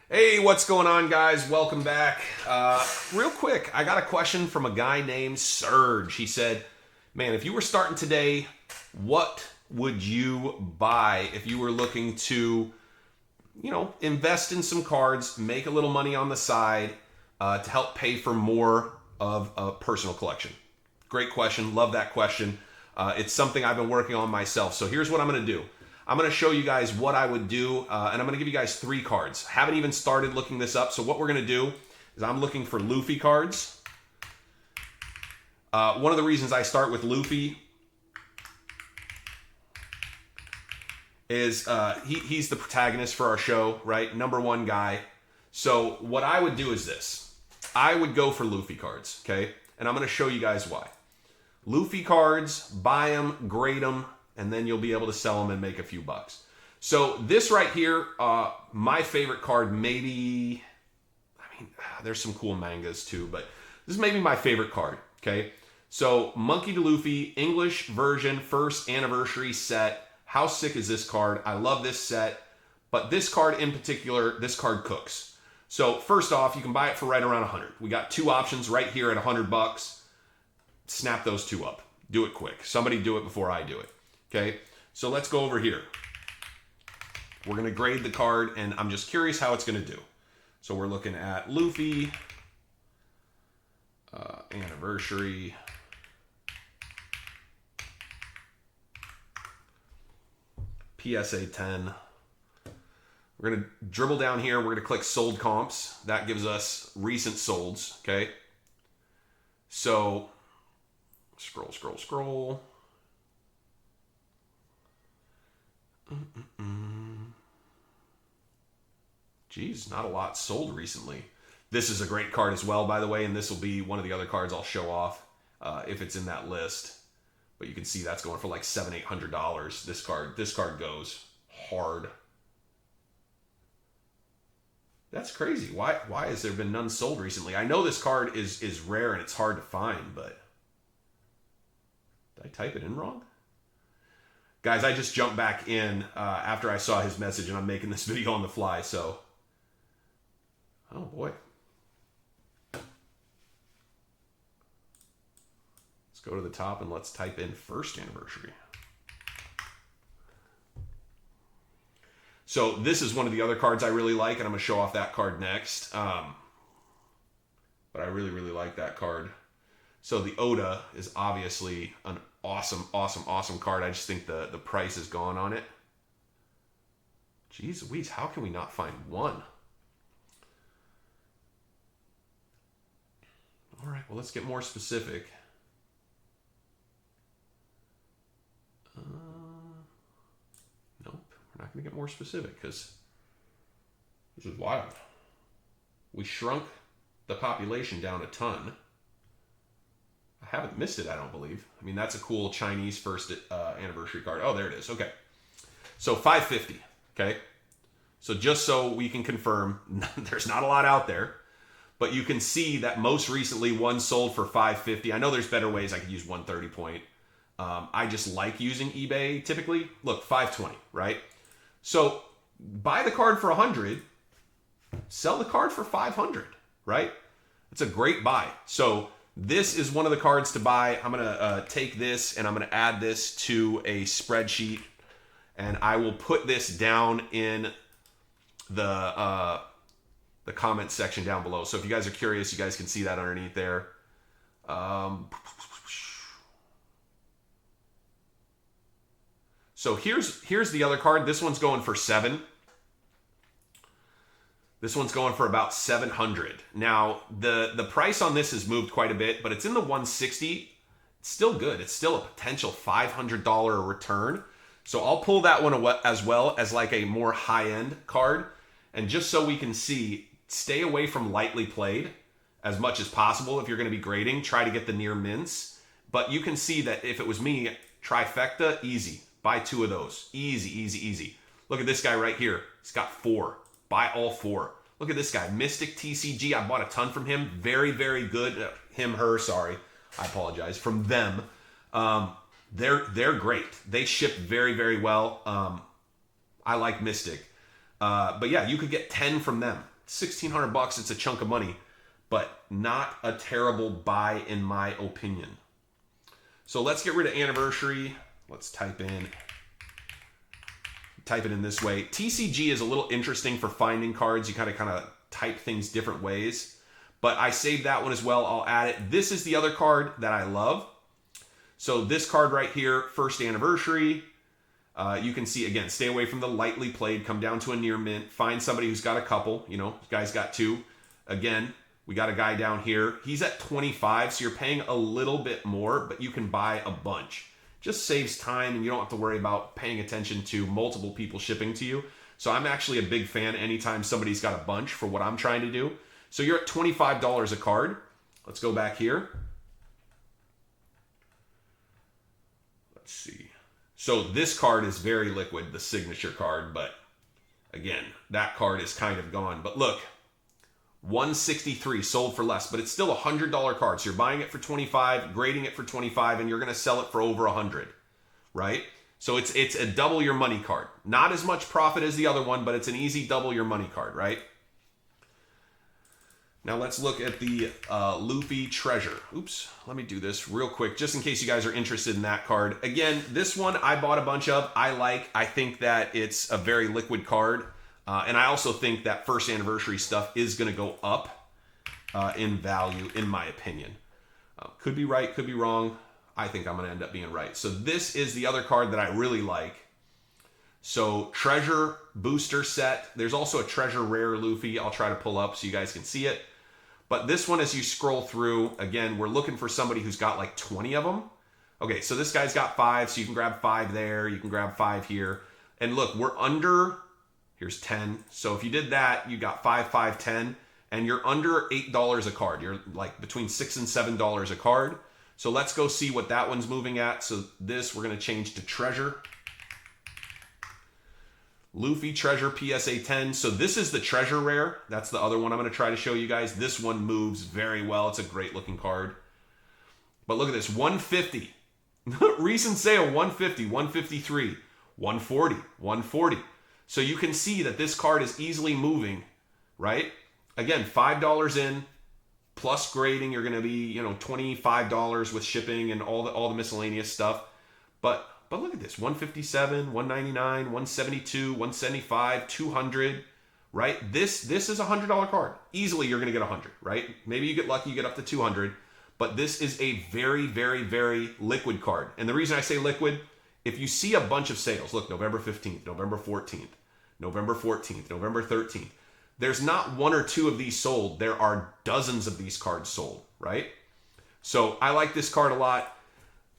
Hey, what's going on, guys? Welcome back. Real quick, I got a question from a guy named Serge. He said, man, if you were starting today, what would you buy if you were looking to, invest in some cards, make a little money on the side to help pay for more of a personal collection? Great question. Love that question. It's something I've been working on myself. So here's what I'm going to do. I'm going to show you guys what I would do, and I'm going to give you guys 3 cards. Haven't even started looking this up, so what we're going to do is I'm looking for Luffy cards. One of the reasons I start with Luffy is he's the protagonist for our show, right? #1 guy. So what I would do is this. I would go for Luffy cards, okay? And I'm going to show you guys why. Luffy cards, buy them, grade them, and then you'll be able to sell them and make a few bucks. So this right here, my favorite card, maybe, there's some cool mangas too, but this is maybe my favorite card, okay? So Monkey D. Luffy, English version, first anniversary set. How sick is this card? I love this set, but this card in particular, this card cooks. So first off, you can buy it for right around 100. We got 2 options right here at 100 bucks. Snap those 2 up. Do it quick. Somebody do it before I do it. Okay, so let's go over here. We're going to grade the card, and I'm just curious how it's going to do. So we're looking at Luffy, anniversary, PSA 10. We're going to dribble down here. We're going to click sold comps. That gives us recent solds, okay? So scroll. Geez, not a lot sold recently. This is a great card as well, by the way, and this will be one of the other cards I'll show off if it's in that list. But you can see that's going for like $700-800. This card goes hard. That's crazy. Why has there been none sold recently? I know this card is rare and it's hard to find, but did I type it in wrong? Guys, I just jumped back in after I saw his message, and I'm making this video on the fly, so. Oh, boy. Let's go to the top, and let's type in first anniversary. So this is one of the other cards I really like, and I'm going to show off that card next. But I really, really like that card. So the Oda is obviously an awesome card. I just think the price is gone on it. Jeez Louise, how can we not find one? All right, well, let's get more specific. Nope, we're not going to get more specific because this is wild. We shrunk the population down a ton. I haven't missed it, I don't believe. I mean, that's a cool Chinese first anniversary card. Oh, there it is. Okay. So 550. Okay. So just so we can confirm, there's not a lot out there, but you can see that most recently one sold for 550. I know there's better ways I could use 130 point. I just like using eBay typically. Look, 520, right? So buy the card for 100, sell the card for 500, right? It's a great buy. So this is one of the cards to buy. I'm going to take this and I'm going to add this to a spreadsheet, and I will put this down in the comment section down below. So if you guys are curious, you guys can see that underneath there. So here's the other card. This one's going for 7. This one's going for about 700. Now, the price on this has moved quite a bit, but it's in the 160. It's still good. It's still a potential $500 return. So I'll pull that one as well as like a more high-end card. And just so we can see, stay away from lightly played as much as possible. If you're going to be grading, try to get the near mints. But you can see that if it was me, trifecta, easy. Buy 2 of those. Easy. Look at this guy right here. He's got 4. Buy all 4. Look at this guy, Mystic TCG. I bought a ton from him. Very, very good. Her, sorry. I apologize. From them. They're great. They ship very, very well. I like Mystic. But yeah, you could get 10 from them, $1,600 bucks. It's a chunk of money, but not a terrible buy in my opinion. So let's get rid of anniversary. Let's type it in this way. TCG is a little interesting for finding cards. You kind of type things different ways, but I saved that one as well. I'll add it. This is the other card that I love. So this card right here, first anniversary. You can see, again, stay away from the lightly played, come down to a near mint, find somebody who's got a couple, this guy's got 2. Again, we got a guy down here. He's at 25, so you're paying a little bit more, but you can buy a bunch. Just saves time, and you don't have to worry about paying attention to multiple people shipping to you. So I'm actually a big fan anytime somebody's got a bunch for what I'm trying to do. So you're at $25 a card. Let's go back here. Let's see. So this card is very liquid, the signature card, but again, that card is kind of gone. But look, $163 sold for less, but it's still a $100 card. So you're buying it for $25, grading it for $25, and you're going to sell it for over $100, right? So it's a double your money card. Not as much profit as the other one, but it's an easy double your money card, right? Now let's look at the Luffy Treasure. Oops, let me do this real quick, just in case you guys are interested in that card. Again, this one I bought a bunch of. I think that it's a very liquid card. And I also think that first anniversary stuff is going to go up in value, in my opinion. Could be right, could be wrong. I think I'm going to end up being right. So this is the other card that I really like. So Treasure Booster Set. There's also a Treasure Rare Luffy I'll try to pull up so you guys can see it. But this one, as you scroll through, again, we're looking for somebody who's got like 20 of them. Okay, so this guy's got 5, so you can grab 5 there. You can grab 5 here. And look, we're under, here's 10. So if you did that, you got 5, 5, 10, and you're under $8 a card. You're like between $6 and $7 a card. So let's go see what that one's moving at. So this, we're going to change to Treasure. Luffy Treasure PSA 10. So this is the Treasure Rare. That's the other one I'm going to try to show you guys. This one moves very well. It's a great looking card. But look at this, 150. Recent sale, 150, 153, 140, 140. So you can see that this card is easily moving, right? Again, $5 in, plus grading, you're going to be, $25 with shipping and all the miscellaneous stuff. But look at this, 157, 199, 172, 175, 200, right? This is a $100 card. Easily you're going to get 100, right? Maybe you get lucky, you get up to 200. But this is a very, very, very liquid card. And the reason I say liquid, if you see a bunch of sales, look, November 15th, November 14th, November 14th, November 13th, there's not 1 or 2 of these sold. There are dozens of these cards sold, right? So I like this card a lot.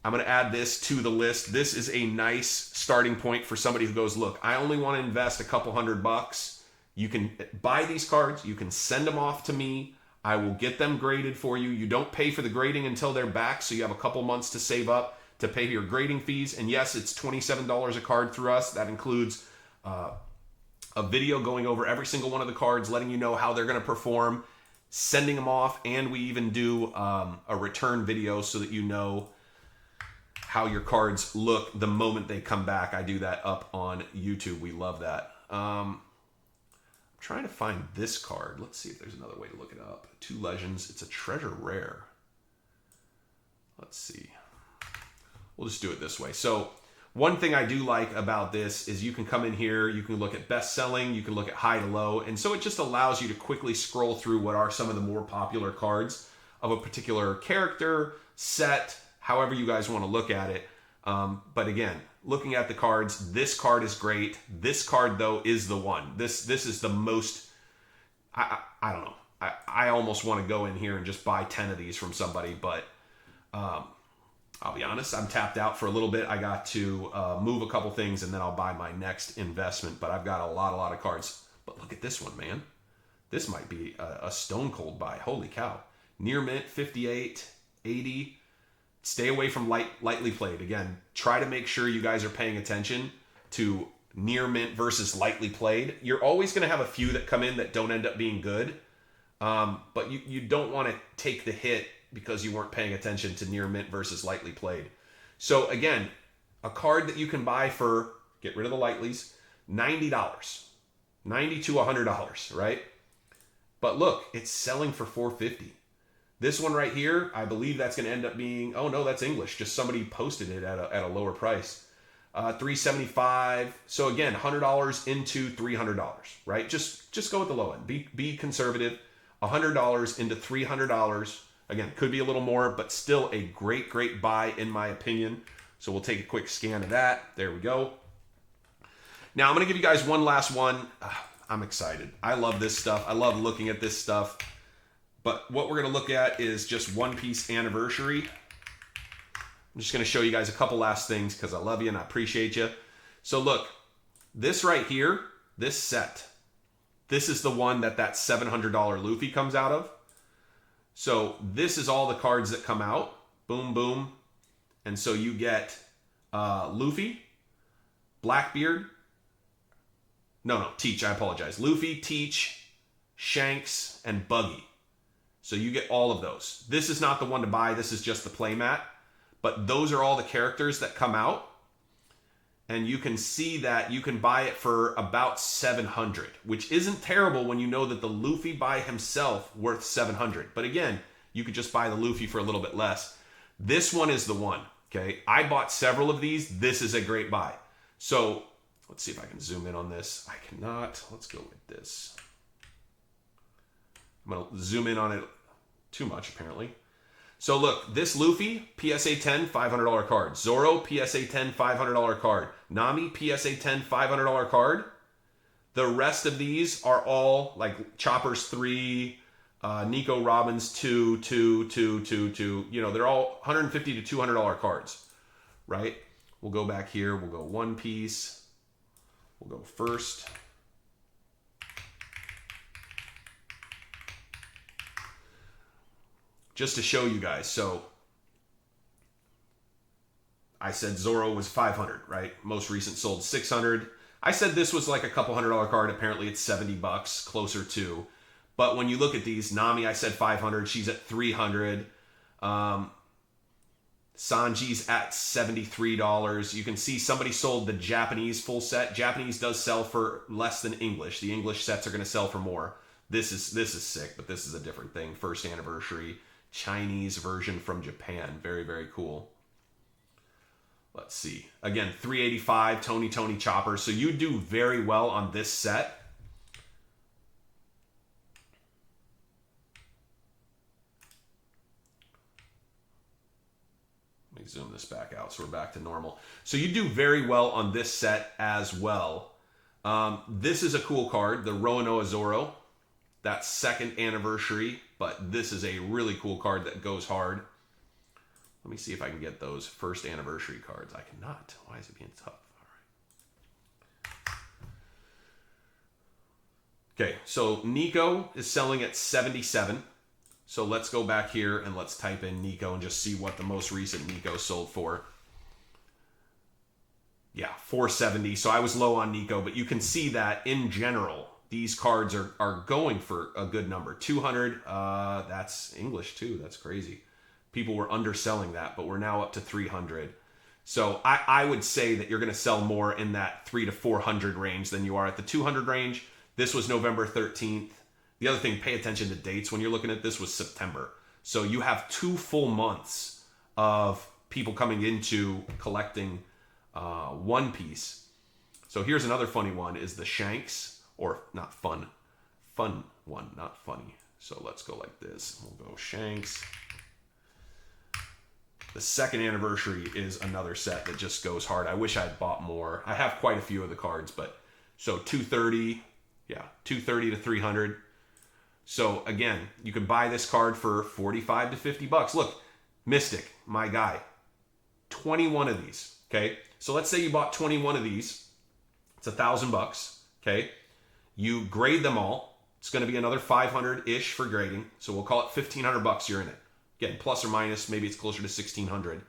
I'm going to add this to the list. This is a nice starting point for somebody who goes, look, I only want to invest a couple $100. You can buy these cards. You can send them off to me. I will get them graded for you. You don't pay for the grading until they're back, so you have a couple months to save up to pay your grading fees. And yes, it's $27 a card through us. That includes a video going over every single one of the cards, letting you know how they're going to perform, sending them off, and we even do a return video so that you know how your cards look the moment they come back. I do that up on YouTube. We love that. I'm trying to find this card. Let's see if there's another way to look it up. 2 Legends. It's a Treasure Rare. Let's see. We'll just do it this way. So one thing I do like about this is you can come in here, you can look at best selling, you can look at high to low, and so it just allows you to quickly scroll through what are some of the more popular cards of a particular character, set, however you guys want to look at it. But again, looking at the cards, this card is great. This card, though, is the one. This is the most, I don't know. I almost want to go in here and just buy 10 of these from somebody, but I'll be honest, I'm tapped out for a little bit. I got to move a couple things, and then I'll buy my next investment. But I've got a lot of cards. But look at this one, man. This might be a stone cold buy. Holy cow. Near mint, 58, 80. Stay away from lightly played. Again, try to make sure you guys are paying attention to near mint versus lightly played. You're always going to have a few that come in that don't end up being good. But you don't want to take the hit because you weren't paying attention to near mint versus lightly played. So again, a card that you can buy for, get rid of the lightlies, $90, $90 to $100, right? But look, it's selling for $450. This one right here, I believe that's going to end up being, oh no, that's English. Just somebody posted it at a lower price. $375. So again, $100 into $300, right? Just go with the low end. Be conservative. $100 into $300. Again, could be a little more, but still a great buy in my opinion. So we'll take a quick scan of that. There we go. Now I'm going to give you guys one last one. I'm excited. I love this stuff. I love looking at this stuff. But what we're going to look at is just One Piece anniversary. I'm just going to show you guys a couple last things because I love you and I appreciate you. So look, this right here, this set, this is the one that $700 Luffy comes out of. So this is all the cards that come out. Boom, boom. And so you get Luffy, Blackbeard. No, Teach, I apologize. Luffy, Teach, Shanks, and Buggy. So you get all of those. This is not the one to buy. This is just the playmat. But those are all the characters that come out. And you can see that you can buy it for about $700, which isn't terrible when you know that the Luffy by himself worth $700. But again, you could just buy the Luffy for a little bit less. This one is the one, okay? I bought several of these. This is a great buy. So let's see if I can zoom in on this. I cannot. Let's go with this. I'm going to zoom in on it too much, apparently. So look, this Luffy, PSA 10, $500 card. Zoro, PSA 10, $500 card. Nami, PSA 10, $500 card. The rest of these are all like Choppers 3, Nico Robbins 2, 2, 2, 2, 2. You know, they're all $150 to $200 cards, right? We'll go back here. We'll go One Piece. We'll go first. Just to show you guys, so I said Zoro was 500, right? Most recent sold 600. I said this was like a couple $100 card. Apparently it's 70 bucks, closer to. But when you look at these, Nami, I said 500. She's at 300. Sanji's at $73. You can see somebody sold the Japanese full set. Japanese does sell for less than English. The English sets are going to sell for more. This is sick, but this is a different thing. First anniversary. Chinese version from Japan. Very cool. Let's see. Again, $385, Tony Chopper. So you do very well on this set. Let me zoom this back out so we're back to normal. So you do very well on this set as well. This is a cool card, the Roanoa Zoro. That's second anniversary, but this is a really cool card that goes hard. Let me see if I can get those first anniversary cards. I cannot. Why is it being tough? All right. Okay, so Nico is selling at 77. So let's go back here and let's type in Nico and just see what the most recent Nico sold for. Yeah, 470. So I was low on Nico, but you can see that in general, these cards are going for a good number. 200, that's English too. That's crazy. People were underselling that, but we're now up to 300. So I would say that you're going to sell more in that 300 to 400 range than you are at the 200 range. This was November 13th. The other thing, pay attention to dates. When you're looking at this was September. So you have 2 full months of people coming into collecting One Piece. So here's another funny one is the Shanks. Or not fun one, not funny. So let's go like this. We'll go Shanks. The second anniversary is another set that just goes hard. I wish I'd bought more. I have quite a few of the cards, but so 230, yeah, 230 to 300. So again, you can buy this card for 45 to 50 bucks. Look, Mystic, my guy, 21 of these. Okay, so let's say you bought 21 of these. It's $1,000. Okay. You grade them all. It's going to be another 500-ish for grading. So we'll call it 1,500 bucks you're in it. Again, plus or minus, maybe it's closer to 1,600.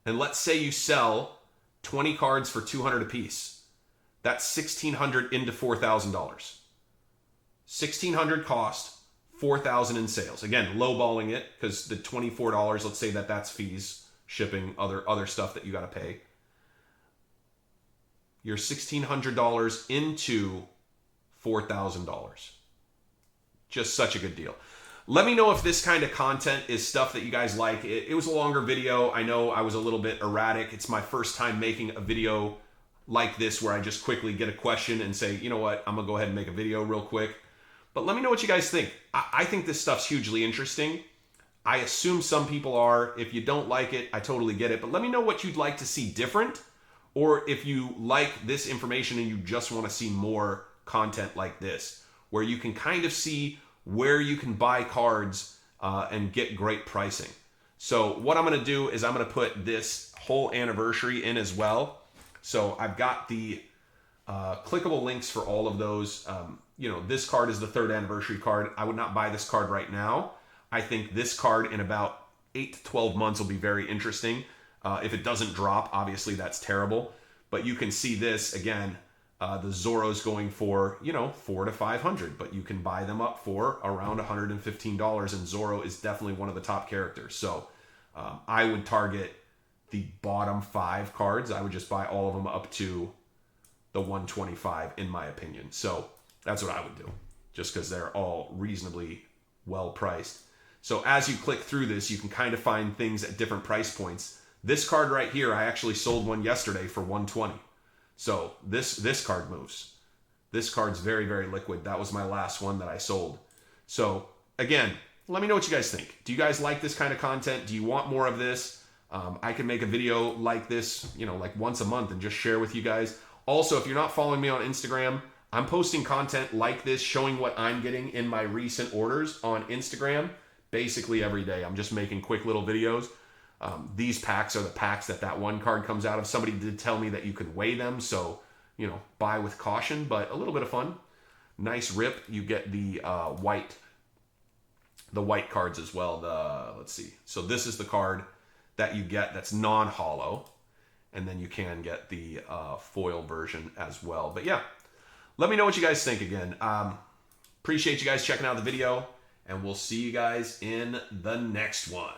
And let's say you sell 20 cards for 200 apiece. That's 1,600 into $4,000. 1,600 cost, 4,000 in sales. Again, lowballing it because the $24, let's say that's fees, shipping, other stuff that you got to pay. You're $1,600 into $4,000. Just such a good deal. Let me know if this kind of content is stuff that you guys like. It was a longer video. I know I was a little bit erratic. It's my first time making a video like this where I just quickly get a question and say, you know what, I'm going to go ahead and make a video real quick. But let me know what you guys think. I think this stuff's hugely interesting. I assume some people are. If you don't like it, I totally get it. But let me know what you'd like to see different, or if you like this information and you just want to see more content like this, where you can kind of see where you can buy cards and get great pricing. So what I'm going to do is I'm going to put this whole anniversary in as well. So I've got the clickable links for all of those. This card is the 3rd anniversary card. I would not buy this card right now. I think this card in about 8 to 12 months will be very interesting. If it doesn't drop, obviously that's terrible. But you can see this again. The Zorro's going for, $400 to $500, but you can buy them up for around $115, and Zorro is definitely one of the top characters. So I would target the bottom 5 cards. I would just buy all of them up to the 125, in my opinion. So that's what I would do, just because they're all reasonably well priced. So as you click through this, you can kind of find things at different price points. This card right here, I actually sold one yesterday for 120. So this card moves. This card's very, very liquid. That was my last one that I sold. So again, let me know what you guys think. Do you guys like this kind of content? Do you want more of this? I can make a video like this, like once a month and just share with you guys. Also, if you're not following me on Instagram, I'm posting content like this, showing what I'm getting in my recent orders on Instagram basically every day. I'm just making quick little videos. These packs are the packs that one card comes out of. Somebody did tell me that you could weigh them, so, buy with caution, but a little bit of fun. Nice rip. You get the white cards as well. Let's see. So this is the card that you get that's non-hollow, and then you can get the foil version as well. But yeah, let me know what you guys think again. Appreciate you guys checking out the video, and we'll see you guys in the next one.